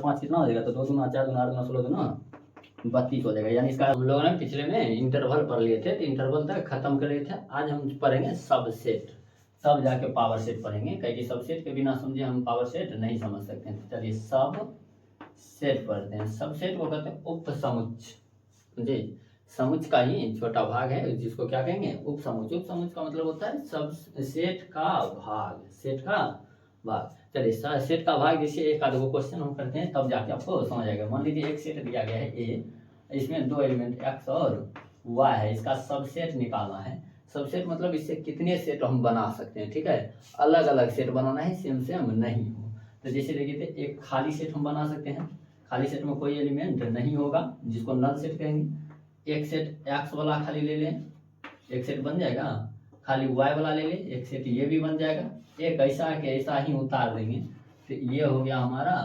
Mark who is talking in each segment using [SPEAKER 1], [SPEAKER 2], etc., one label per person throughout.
[SPEAKER 1] 5 कितना हो जाएगा, तो 2 दूना 4 दूना 8 दूना 16 दूना 32 हो जाएगा। यानी इसका हम लोगों ने पिछले में इंटरवल पढ़ लिए थे, तो इंटरवल तक खत्म कर लिए थे। आज हम पढ़ेंगे सबसेट, तब जाके पावर सेट पढ़ेंगे, क्योंकि सबसेट के बिना समझे हम पावर सेट नहीं समझ सकते हैं। चलिए सब सेट पढ़ते हैं। सबसेट को कहते हैं उप समुच्चय जी, समुच्चय का ही छोटा भाग है जिसको क्या कहेंगे, उप समुच्चय। उप समुच्चय का मतलब होता है सब सेट का भाग, सेट का भाग। चलिए सेट का भाग जैसे एक आध गो क्वेश्चन हम करते हैं तब जाके आपको समझ आएगा। मान लीजिए एक सेट दिया गया है ए, इसमें 2 एलिमेंट एक्स और वाई है, इसका सबसेट निकालना है। सबसेट मतलब इससे कितने सेट हम बना सकते हैं, ठीक है, अलग अलग सेट बनाना है, सेम सेम नहीं हो। तो जैसे देखिए थे एक खाली सेट हम बना सकते हैं, खाली सेट में कोई एलिमेंट नहीं होगा जिसको नल सेट कहेंगे। एक सेट एक्स वाला खाली ले लें, एक सेट बन जाएगा। खाली वाई वाला ले लें, एक सेट ये भी बन जाएगा। एक ऐसा के ऐसा ही उतार देंगे, तो ये हो गया हमारा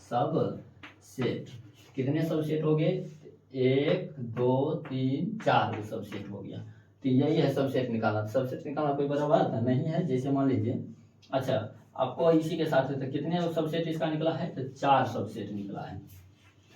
[SPEAKER 1] सब सेट। कितने सब सेट हो गए, 1 2 3 4 सब सेट हो गया। तो यही है सबसेट निकालना। सबसेट निकालना कोई बड़ा बात नहीं है। जैसे मान लीजिए, अच्छा आपको इसी के साथ तो कितने सबसेट इसका निकला है, तो 4 सबसेट निकला है।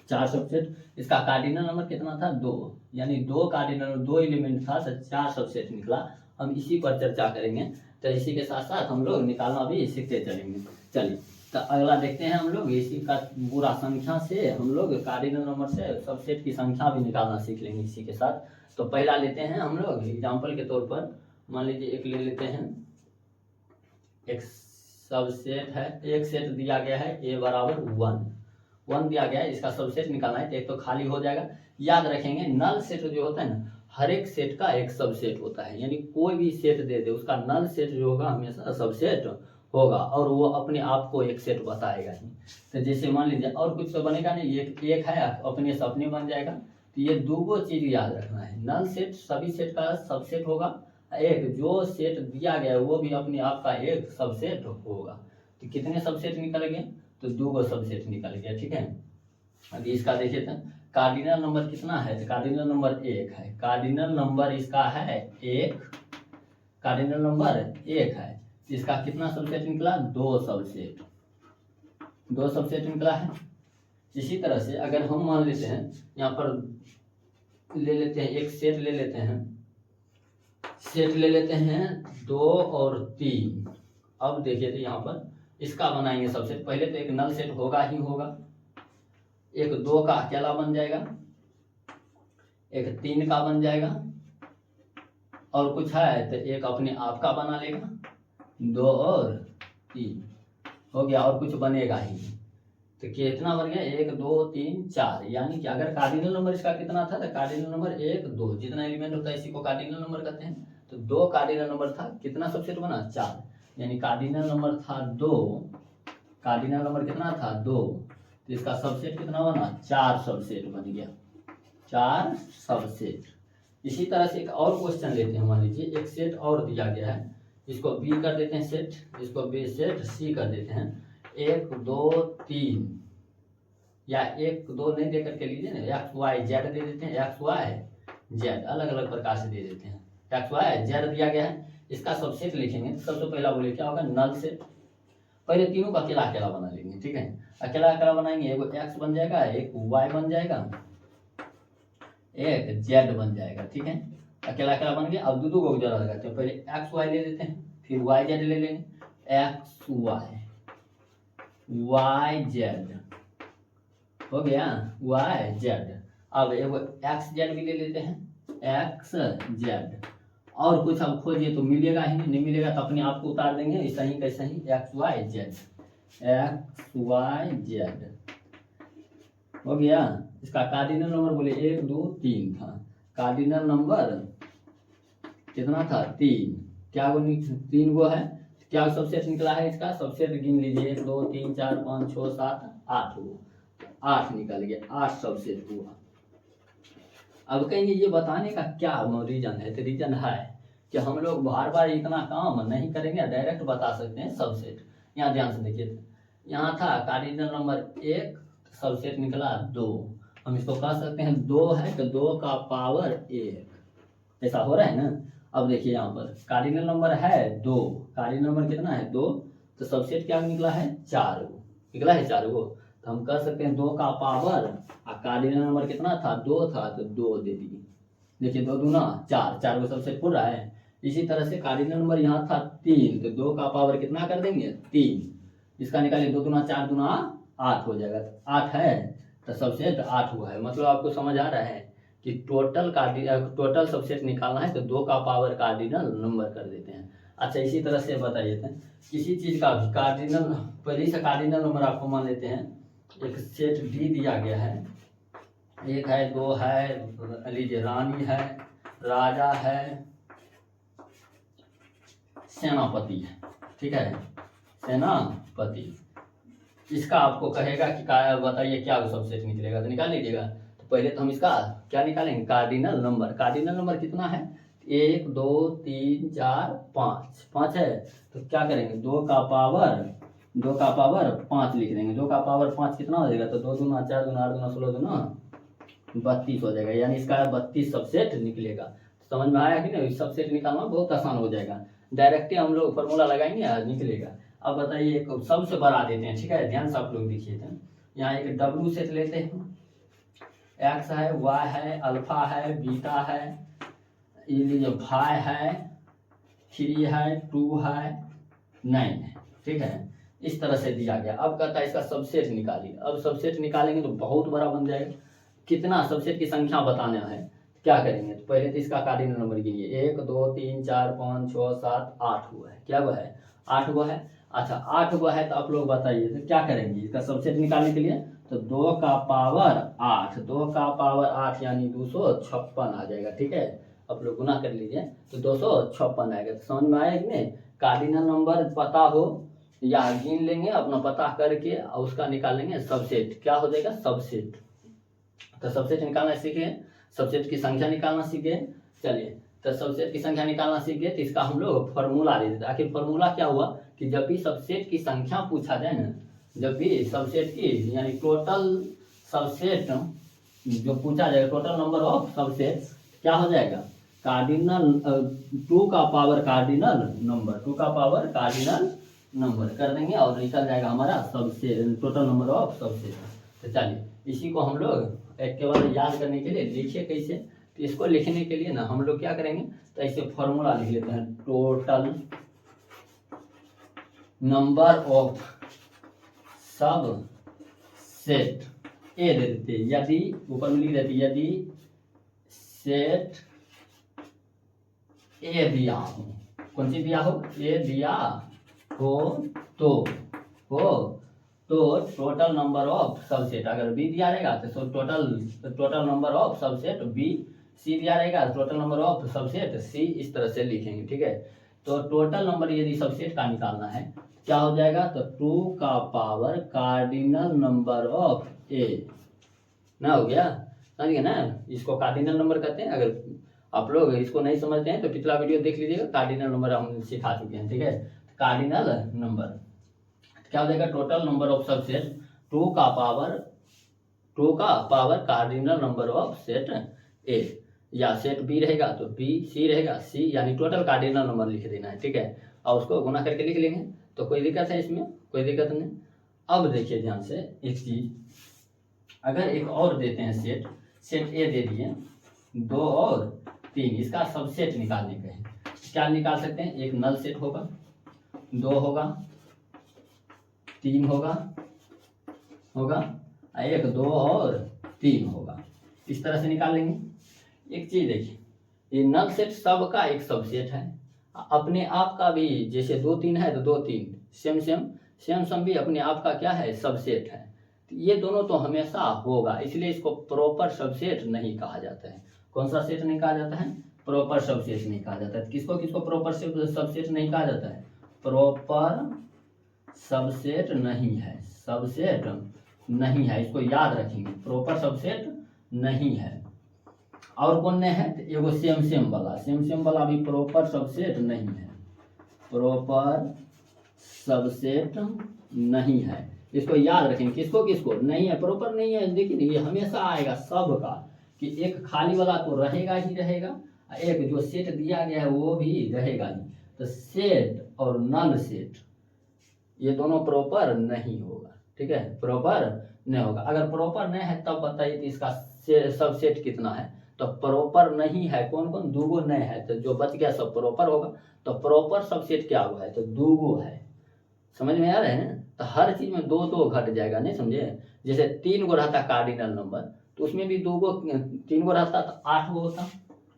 [SPEAKER 1] 4 सबसेट, इसका कार्डिनल नंबर कितना था, 2, यानी 2 कार्डिनल 2 एलिमेंट था, तो 4 सबसेट निकला। हम इसी पर चर्चा करेंगे। तो इसी के साथ साथ हम लोग निकालना भी सीखते चलेंगे। चलिए तो अगला देखते हैं हम लोग, इसी का पूरा संख्या से हम लोग कार्डिनल नंबर से सबसेट की संख्या भी निकालना सीख लेंगे इसी के साथ। तो पहला लेते हैं हम लोग एग्जाम्पल के तौर पर, मान लीजिए एक ले लेते हैं, एक सबसेट है, एक सेट दिया गया है a बराबर 1 दिया गया है, इसका सबसेट निकालना है। तो एक तो खाली हो जाएगा। याद रखेंगे नल सेट जो होता है ना, हर एक सेट का एक सबसेट होता है, यानी कोई भी सेट दे दे उसका नल सेट जो होगा हमेशा सबसेट होगा, और वो अपने आप को एक सेट बताएगा ही। तो जैसे मान लीजिए और कुछ तो बनेगा नहीं, एक है अपने से अपने बन जाएगा। तो ये 2 चीज याद रखना है, नल सेट सभी सेट का सबसेट होगा, एक जो सेट दिया गया है वो भी अपने आप का एक सबसेट होगा। तो कितने सबसेट निकल गए, तो 2 सबसेट निकल गया, ठीक है। अभी इसका देखिए तो कार्डिनल नंबर कितना है, तो कार्डिनल नंबर 1 है। कार्डिनल नंबर इसका है 1, कार्डिनल नंबर 1 है। इसका कितना सबसेट निकला, 2 सबसेट, 2 सबसेट निकला है। इसी तरह से अगर हम मान लेते हैं यहाँ पर ले लेते हैं एक सेट ले लेते हैं, सेट ले लेते हैं 2 और 3। अब देखिए तो यहाँ पर इसका बनाएंगे सबसेट। पहले तो एक नल सेट होगा ही होगा, एक 2 का अकेला बन जाएगा, एक 3 का बन जाएगा, और कुछ है तो एक अपने आप का बना लेगा, 2 और 3 हो गया, और कुछ बनेगा ही नहीं। तो कितना बन गया, 1 2 3 4। यानी कि अगर कार्डिनल नंबर इसका कितना था, तो कार्डिनल नंबर 1 2, जितना एलिमेंट होता है इसी को कार्डिनल नंबर कहते हैं। तो 2 कार्डिनल नंबर था, कितना सबसेट बना, 4, यानी कार्डिनल नंबर था 2, कार्डिनल नंबर कितना था 2, तो इसका सबसेट कितना बना, 4 सबसेट बन गया, 4 सबसेट। इसी तरह से एक और क्वेश्चन लेते हैं। मान लीजिए एक सेट और दिया गया है, इसको बी कर देते हैं सेट, इसको बी सेट सी कर देते हैं। 1 2 3, या 1 2 नहीं दे करके लीजिए ना, एक्स वाई जेड दे देते हैं, एक्स वाई जेड अलग अलग प्रकार से दे देते हैं। एक्स वाई जेड दिया गया है, इसका सबसेट लिखेंगे। तो सबसे पहला बोले क्या होगा, नल सेट। पहले तीनों का अकेला अकेला बना लेंगे, ठीक है। अकेला अकेला बनाएंगे, एक एक्स बन जाएगा, एक वाई बन जाएगा, एक जेड बन जाएगा, ठीक है। अकेला अकेला बन गया। अब दो को जरा लगाते हैं, पहले एक्स वाई ले लेते हैं, फिर वाई जेड ले लेंगे, एक्स वाई वाई जेड हो गया, वाई जेड। अब एक एक्स जेड भी ले लेते हैं, एक्स जेड। और कुछ अब खोजिए तो मिलेगा ही नहीं मिलेगा तो अपने आप को उतार देंगे, ऐसा ही कैसा ही, X Y Z, X Y Z हो गया। इसका कार्डिनल नंबर बोले 1 2 3 था, कार्डिनल नंबर कितना था, 3। क्या वो 3 गो है, क्या सबसेट निकला है, इसका सबसेट गिन लीजिए, 1 2 3 4 5 6 7 8 गो, 8 निकल गया, 8 सबसेट हुआ। अब कहेंगे ये बताने का क्या रीजन है, तो रीजन है कि हम लोग बार बार इतना काम नहीं करेंगे, डायरेक्ट बता सकते हैं सबसेट। यहाँ ध्यान से देखिए, यहाँ था कार्डिनल नंबर 1, सबसेट निकला 2। हम इसको कह सकते हैं 2 है तो 2 का पावर 1, ऐसा हो रहा है ना। अब देखिए यहाँ पर कार्डिनल नंबर है 2, कार्डिनल नंबर कितना है 2, तो सबसेट क्या निकला है 4 गो, निकला है 4 गो। तो तो हम कर सकते हैं 2 का पावर और कार्डिनल नंबर कितना था 2 था तो 2 दे दिए। देखिए 2 दूना 4, 4 को सबसेट पूरा है। इसी तरह से कार्डिनल नंबर यहाँ था 3 तो 2 का पावर कितना कर देंगे 3, इसका निकालिए 2 दूना 4 दूना 8 हो जाएगा। 8 है तो सबसेट 8 हुआ है। मतलब आपको समझ आ रहा है कि टोटल सबसेट निकालना है तो 2 का पावर कार्डिनल नंबर कर देते हैं। अच्छा इसी तरह से बताइए थे किसी चीज़ का भी कार्डिनल, पहले से कार्डिनल नंबर आपको मान लेते हैं एक सेट डी दिया गया है, 1 है 2 है, लीजिए रानी है, राजा है, सेनापति है, ठीक है, सेनापति। इसका आपको कहेगा कि बताइए क्या सबसेट निकलेगा, तो निकाल लीजिएगा। तो पहले तो हम इसका क्या निकालेंगे कार्डिनल नंबर। कार्डिनल नंबर कितना है 1 2 3 4 5, 5 है तो क्या करेंगे 2 का पावर 5 लिख देंगे। 2 का पावर 5 कितना हो जाएगा तो 2 दूना 4 दूना 8 दूना 16 दूना 32 हो जाएगा, यानी इसका 32 सबसेट निकलेगा। तो समझ में आया कि नहीं, सबसेट निकालना बहुत आसान हो जाएगा, डायरेक्ट हम लोग फॉर्मूला लगाएंगे और निकलेगा। अब बताइए एक सबसे बड़ा देते हैं, ठीक है, ध्यान से आप लोग देखिए थे। यहाँ एक डब्ल्यू सेट लेते हैं, एक्स है, वाई है, अल्फा है, बीटा है, ये लीजिए फाई है, 3 है, 2 है, 9 है, ठीक है, इस तरह से दिया गया। अब कहता है इसका सबसेट निकालिए। अब सबसेट निकालेंगे तो बहुत बड़ा बन जाएगा। कितना सबसेट की संख्या बताना है क्या करेंगे, तो पहले तो इसका कार्डिनल नंबर गिनिए 1 2 3 4 5 6 7 8 हुआ है। क्या हुआ है 8 हुआ है। अच्छा 8 हुआ है तो आप लोग बताइए तो क्या करेंगे इसका सबसेट निकालने के लिए, तो 2 का पावर 8, 2 का पावर 8 यानी 256 आ जाएगा, ठीक है। आप लोग गुना कर लीजिए तो 256 आएगा। तो समझ में आया कि नहीं, कार्डिनल नंबर पता हो या गिन लेंगे अपना पता करके और उसका निकालेंगे सबसेट, क्या हो जाएगा सबसेट। तो सबसेट निकालना सीखे, सबसेट की संख्या निकालना सीखे। चलिए तो सबसेट की संख्या निकालना सीख गए तो इसका हम लोग फॉर्मूला दे देते। आखिर फॉर्मूला क्या हुआ कि जब भी सबसेट की संख्या पूछा जाए ना, जब भी सबसेट की यानी टोटल सबसेट जो पूछा जाएगा, टोटल नंबर ऑफ सबसेट क्या हो जाएगा कार्डिनल 2 का पावर कार्डिनल नंबर, 2 का पावर कार्डिनल नंबर कर देंगे और निकल जाएगा हमारा subset total number of subset. तो चलिए इसी को हम लोग एक के बाद याद करने के लिए लिखिए कैसे, तो इसको लिखने के लिए ना हम लोग क्या करेंगे तो ऐसे फॉर्मूला लिख लेते हैं, टोटल नंबर ऑफ सब सेट ए दे देते, यदि ऊपर में लिख देते यदि सेट ए दिया हो, कौन सी दिया हो ए दिया हो तो टोटल नंबर ऑफ सबसेट, अगर बी दिया रहेगा तो total number of subset B, C दिया रहेगा total number of subset C, इस तरह से लिखेंगे, ठीक है। तो टोटल नंबर यदि सबसेट का निकालना है क्या हो जाएगा तो 2 का पावर कार्डिनल नंबर ऑफ ए ना, हो गया समझिए ना, इसको कार्डिनल नंबर कहते हैं। अगर आप लोग इसको नहीं समझते हैं तो पिछला वीडियो देख लीजिएगा, कार्डिनल नंबर हम सिखा चुके हैं, ठीक है। कार्डिनल नंबर क्या हो जाएगा टोटल नंबर ऑफ सबसेट 2 का power cardinal number of set ए, या सेट बी रहेगा तो बी, सी रहेगा सी, यानी टोटल कार्डिनल नंबर लिख देना है, ठीक है, और उसको गुना करके लिख लेंगे। तो कोई दिक्कत है इसमें, कोई दिक्कत नहीं। अब देखिए ध्यान से एक चीज, अगर एक और देते हैं सेट ए दे दिए 2 और 3, इसका सबसेट निकालने का है, क्या निकाल सकते हैं, एक नल सेट होगा, 2 होगा, 3 होगा 1 2 और 3 होगा, इस तरह से निकाल लेंगे। एक चीज देखिए, ये नल सेट सबका एक सबसेट है, अपने आप का भी जैसे 2 3 है तो 2 3 सेम भी अपने आप का क्या है सबसेट है। तो ये दोनों तो हमेशा होगा, इसलिए इसको प्रॉपर सबसेट नहीं कहा जाता है। कौन सा सेट नहीं कहा जाता है, प्रॉपर सबसेट नहीं कहा जाता है। किसको प्रॉपर सबसेट नहीं कहा जाता है, प्रॉपर सबसेट नहीं है, सबसेट नहीं है, इसको याद रखेंगे, प्रॉपर सबसेट नहीं है। और कौन ने है, एगो सेम वाला भी प्रॉपर सबसेट नहीं है, प्रॉपर सबसेट नहीं है, इसको याद रखेंगे। किसको नहीं है, प्रॉपर नहीं है, देखिए ये हमेशा आएगा सबका, कि एक खाली वाला तो रहेगा ही रहेगा, एक जो सेट दिया गया है वो भी रहेगा ही। तो सेट और नल सेट ये दोनों प्रॉपर नहीं होगा, ठीक है, प्रॉपर नहीं होगा। अगर प्रॉपर नहीं है तब बताइए तो इसका सबसेट कितना है। तो प्रॉपर नहीं है कौन कौन, दूगो नहीं है, तो जो बच गया सब प्रॉपर होगा। तो प्रॉपर सबसेट क्या हुआ है, तो दूगो है। समझ में आ रहा है ना। तो हर चीज में दो दो घट जाएगा, नहीं समझे। जैसे 3 गो रहता कार्डिनल नंबर, तो उसमें भी 3 गो रहता तो 8 गो होता,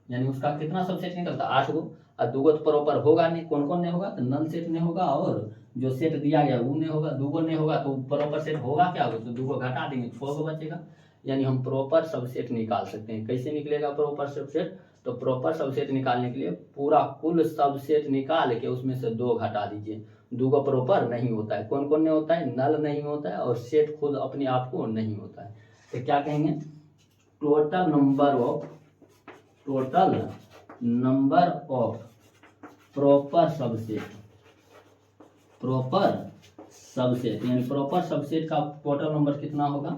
[SPEAKER 1] यानी उसका कितना सबसेट निकलता, 8 गो। और 2 गो तो प्रॉपर होगा नहीं, कौन कौन नहीं होगा, तो नल सेट नहीं होगा, और जो सेट दिया गया वो नहीं होगा। 2 गो नहीं होगा तो प्रॉपर सेट होगा क्या होगा, तो 2 गो घटा देंगे 4 गो बचेगा। यानी हम प्रॉपर सबसेट निकाल सकते हैं। कैसे निकलेगा प्रॉपर सबसेट, तो प्रॉपर सबसेट निकालने के लिए पूरा कुल सबसेट निकाल के उसमें से 2 घटा दीजिए। 2 गो प्रॉपर नहीं होता है, कौन कौन नहीं होता है, नल नहीं होता है, और सेट खुद अपने आप को नहीं होता है। तो क्या कहेंगे, total number of proper subset यानी प्रॉपर सबसेट का टोटल नंबर कितना होगा,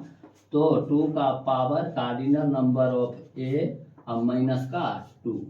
[SPEAKER 1] तो 2 का पावर कार्डिनल नंबर ऑफ ए और माइनस का 2,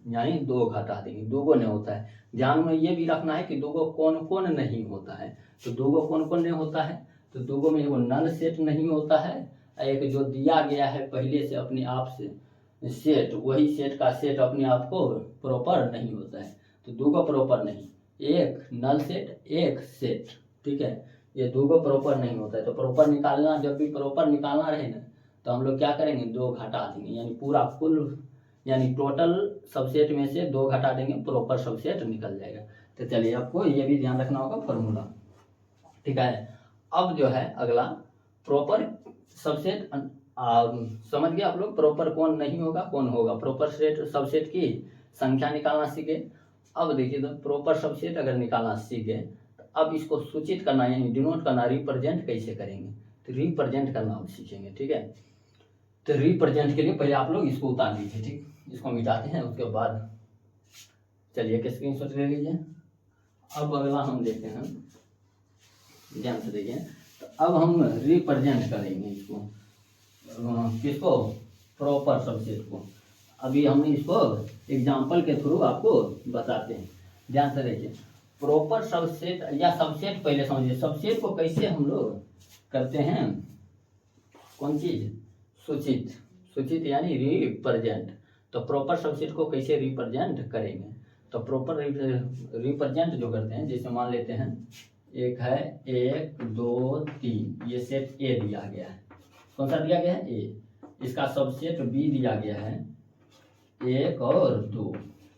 [SPEAKER 1] यानी 2 घटा देंगे। 2 गो नहीं होता है। ध्यान में ये भी रखना है कि 2 गो कौन कौन नहीं होता है। तो 2 गो कौन कौन नहीं होता है, तो 2 गो में एगो नल सेट नहीं होता है, एक जो दिया गया है पहले से अपने आप से सेट, वही सेट का सेट अपने आप को प्रॉपर नहीं होता है। तो 2 गो प्रॉपर नहीं, एक नल सेट एक सेट, ठीक है। ये 2 गो प्रॉपर नहीं होता है। तो प्रॉपर निकालना, जब भी प्रॉपर निकालना रहे ना, तो हम लोग क्या करेंगे, 2 घटा देंगे, यानी पूरा कुल यानी टोटल सबसेट में से 2 घटा देंगे, प्रॉपर सबसेट निकल जाएगा। तो चलिए आपको ये भी ध्यान रखना होगा फॉर्मूला, ठीक है। अब जो है अगला प्रॉपर सबसेट, समझ गए आप लोग, प्रॉपर कौन नहीं होगा कौन होगा, प्रॉपर सेट सबसेट की संख्या निकालना सीखे। अब देखिए, तो प्रॉपर सबसेट अगर निकालना सीखे, तो अब इसको सूचित करना यानी डिनोट करना, रिप्रेजेंट कैसे करेंगे, तो रिप्रेजेंट करना हम सीखेंगे, ठीक है। तो रिप्रेजेंट के लिए पहले आप लोग इसको उतार लीजिए, ठीक, इसको मिटाते हैं, उसके बाद चलिए कि स्क्रीनशॉट ले लीजिए। अब अगला हम देखते हैं, ध्यान से देखिए। तो अब हम रिप्रेजेंट करेंगे इसको, किसको, प्रॉपर सबसेट को। अभी हम इसको एग्जाम्पल के थ्रू आपको बताते हैं, ध्यान से देखिए। प्रॉपर सबसेट या सबसेट पहले समझिए, सबसेट को कैसे हम लोग करते हैं, कौन चीज, सूचित यानी रिप्रेजेंट। तो प्रॉपर सबसेट को कैसे रिप्रेजेंट करेंगे, तो प्रॉपर रिप्रेजेंट जो करते हैं, जैसे मान लेते हैं एक है 1 2 3, ये सेट ए दिया गया है, कौन सा दिया गया है, ए। इसका सबसेट बी दिया गया है 1 और 2,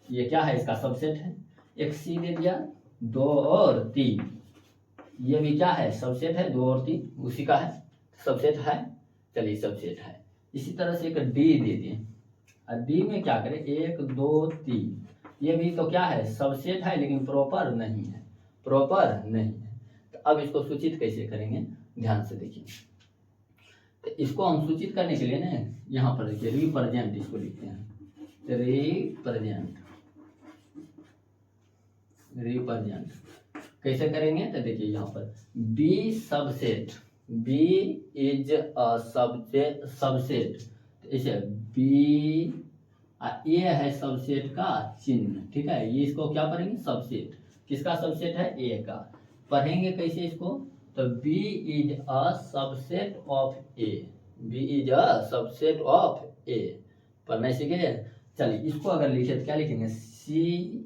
[SPEAKER 1] ये क्या है, इसका सबसेट है। एक सी दे दिया 2 और 3, ये भी क्या है, सबसेट है, 2 और 3 उसी का है, सबसेट है, चलिए सबसेट है। इसी तरह से एक डी दे दिए, और डी में क्या करें, 1 2 3, ये भी तो क्या है, सबसेट है, लेकिन प्रॉपर नहीं है, तो अब इसको सूचित कैसे करेंगे, ध्यान से देखिए। तो इसको हम सूचित करने के लिए ना, यहाँ पर देखिए रिप्रेजेंट इसको लिखते हैं, तो रिप्रेजेंट कैसे करेंगे, तो देखिए यहाँ पर B subset, B is a subset, तो इसे बी ए है सबसेट का चिन्ह, ठीक है। ये इसको क्या पढ़ेंगे, सबसेट, किसका सबसेट है, ए का। पढ़ेंगे कैसे इसको, तो B is a subset of A, B is a subset of A, पढ़ना सीखे। चलिए इसको अगर लिखे तो क्या लिखेंगे, C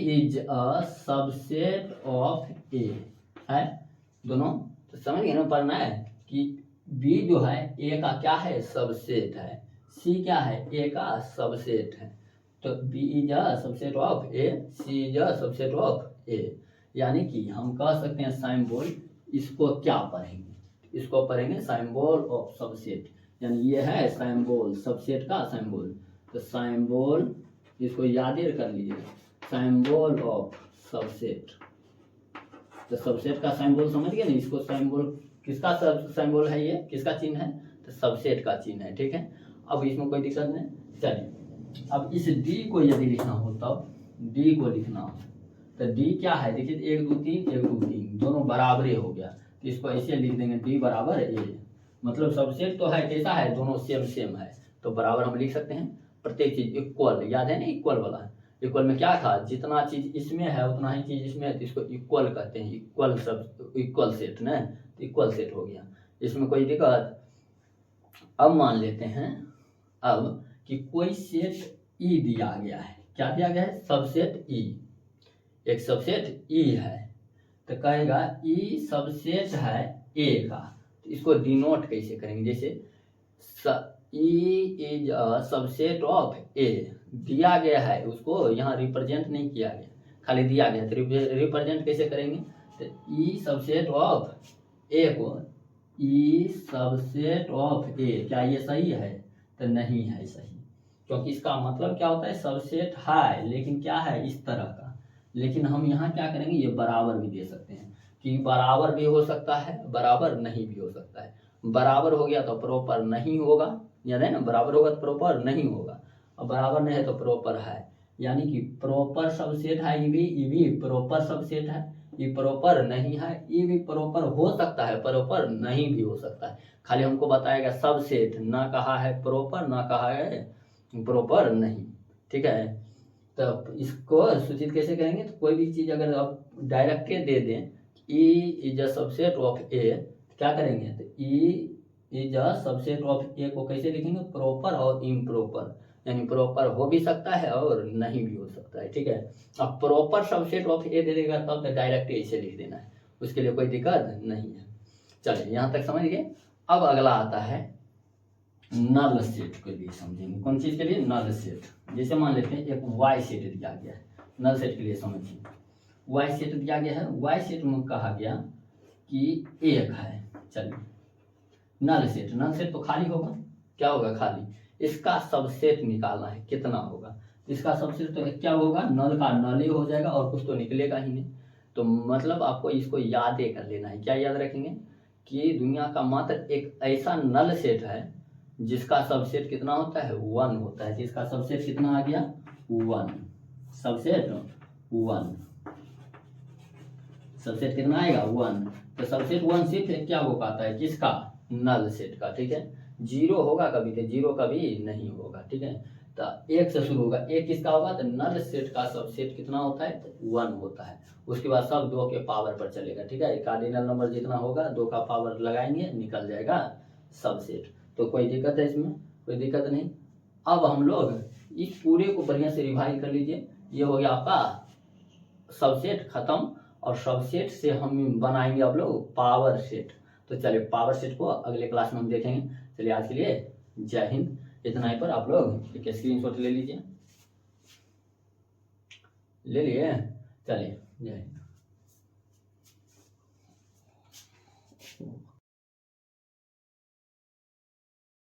[SPEAKER 1] is a subset of A, है दोनों। तो समझ गए ना, पढ़ना है कि बी जो है ए का क्या है, सबसेट है, सी क्या है, ए का सबसेट है। तो B is a subset of A, C is a subset of A, यानी कि हम कह सकते हैं सिंबल, इसको क्या पढ़ेंगे, इसको पढ़ेंगे सिंबल ऑफ सबसेट, यानी ये है सिंबल सबसेट का सिंबल। तो सिंबल, इसको याद कर लीजिए, सिंबल ऑफ सबसेट। तो सबसेट का सिंबल समझ गए ना, इसको सिंबल किसका सिंबल है, ये किसका चिन्ह है, तो सबसेट का चिन्ह है, ठीक है। अब इसमें कोई दिक्कत नहीं, चलिए अब इस डी को यदि लिखना हो, तब डी को लिखना हो, तो डी क्या है, देखिए 1 2 3 1 2 3 दोनों बराबरे हो गया, तो इसको ऐसे लिख देंगे डी बराबर ए, मतलब सबसेट तो है, कैसा है, दोनों सेम है, तो बराबर हम लिख सकते हैं। प्रत्येक चीज इक्वल, याद है ना, इक्वल वाला, इक्वल में क्या था, जितना चीज इसमें है उतना ही चीज इसमें है, तो इसको इक्वल कहते हैं, इक्वल सेट ना, तो इक्वल सेट हो गया, इसमें कोई दिक्कत। अब मान लेते हैं अब कि कोई सेट ई दिया गया है, क्या दिया गया है, सबसेट ई, एक सबसेट ई है, तो कहेगा ई सबसेट है ए का, तो इसको डिनोट कैसे करेंगे, जैसे E is a subset of A, दिया गया है उसको यहाँ रिप्रेजेंट नहीं किया गया, खाली दिया गया, तो रिप्रेजेंट कैसे करेंगे, तो ई सबसेट ऑफ ए को, ई सबसेट ऑफ ए, क्या ये सही है, तो नहीं है सही, क्योंकि इसका मतलब क्या होता है, सबसेट है लेकिन क्या है, इस तरह का, लेकिन हम यहाँ क्या करेंगे, ये बराबर भी दे सकते हैं, कि बराबर भी हो सकता है, बराबर नहीं भी हो सकता है, बराबर हो गया तो प्रॉपर नहीं होगा, याद है ना, बराबर होगा तो प्रॉपर नहीं होगा, और बराबर नहीं है तो प्रॉपर है, यानी कि प्रॉपर सबसेट है ई भी प्रॉपर सबसेट है, ये प्रॉपर नहीं है, ये भी प्रॉपर हो सकता है, प्रॉपर नहीं भी हो सकता है, खाली हमको बताएगा सबसेट, ना कहा है प्रॉपर, ना कहा है प्रॉपर नहीं, ठीक है। तो इसको सूचित कैसे करेंगे, तो कोई भी चीज़ अगर आप डायरेक्ट दे दें, E is a subset of A, क्या करेंगे, तो E is a subset of A को कैसे लिखेंगे, प्रॉपर और इम्प्रॉपर, यानी प्रॉपर हो भी सकता है और नहीं भी हो सकता है, ठीक है। अब प्रॉपर सबसेट ऑफ ए दे देगा तब तो डायरेक्ट ऐसे लिख देना है, उसके लिए कोई दिक्कत नहीं है। चलिए यहाँ तक समझ गए। अब अगला आता है नल सेट के लिए, समझेंगे कौन चीज़ के लिए, नल सेट। जैसे मान लेते हैं एक वाई सेट दिया गया है, नल सेट के लिए समझिए, वाई सेट दिया गया है, वाई सेट में कहा गया कि एक है, चलिए नल सेट तो खाली होगा, क्या होगा, खाली, इसका सबसेट निकालना है कितना होगा, इसका सबसेट तो क्या होगा, नल का नल ही हो जाएगा और कुछ तो निकलेगा ही नहीं, तो मतलब आपको इसको याद ही कर लेना है, क्या याद रखेंगे, कि दुनिया का मात्र एक ऐसा नल सेट है जिसका सबसेट कितना होता है, 1 होता है, जिसका सबसेट कितना आ गया, 1, सबसेट 1, सबसेट कितना आएगा, 1, तो सबसेट 1 सिर्फ क्या हो पाता है, किसका, नल सेट का, ठीक है, 0 होगा कभी तो 0 कभी नहीं होगा, ठीक है, तो 1 से शुरू होगा, 1 किसका होगा, तो नल सेट का सबसेट कितना होता है, तो 1 होता है, उसके बाद सब 2 के पावर पर चलेगा, ठीक है, कार्डिनल नंबर जितना होगा 2 का पावर लगाएंगे, निकल जाएगा सबसेट, तो कोई दिक्कत है इसमें, कोई दिक्कत नहीं। अब हम लोग इस पूरे को बढ़िया से रिवाइज कर लीजिए, ये हो गया आपका सबसेट खत्म, और सबसेट से हम बनाएंगे आप लोग पावर सेट, तो चलिए पावर सेट को अगले क्लास में हम देखेंगे। चलिए आज के लिए जय हिंद, इतना ही पर आप लोग एक स्क्रीनशॉट ले लीजिए, ले लिए, चलिए जय हिंद।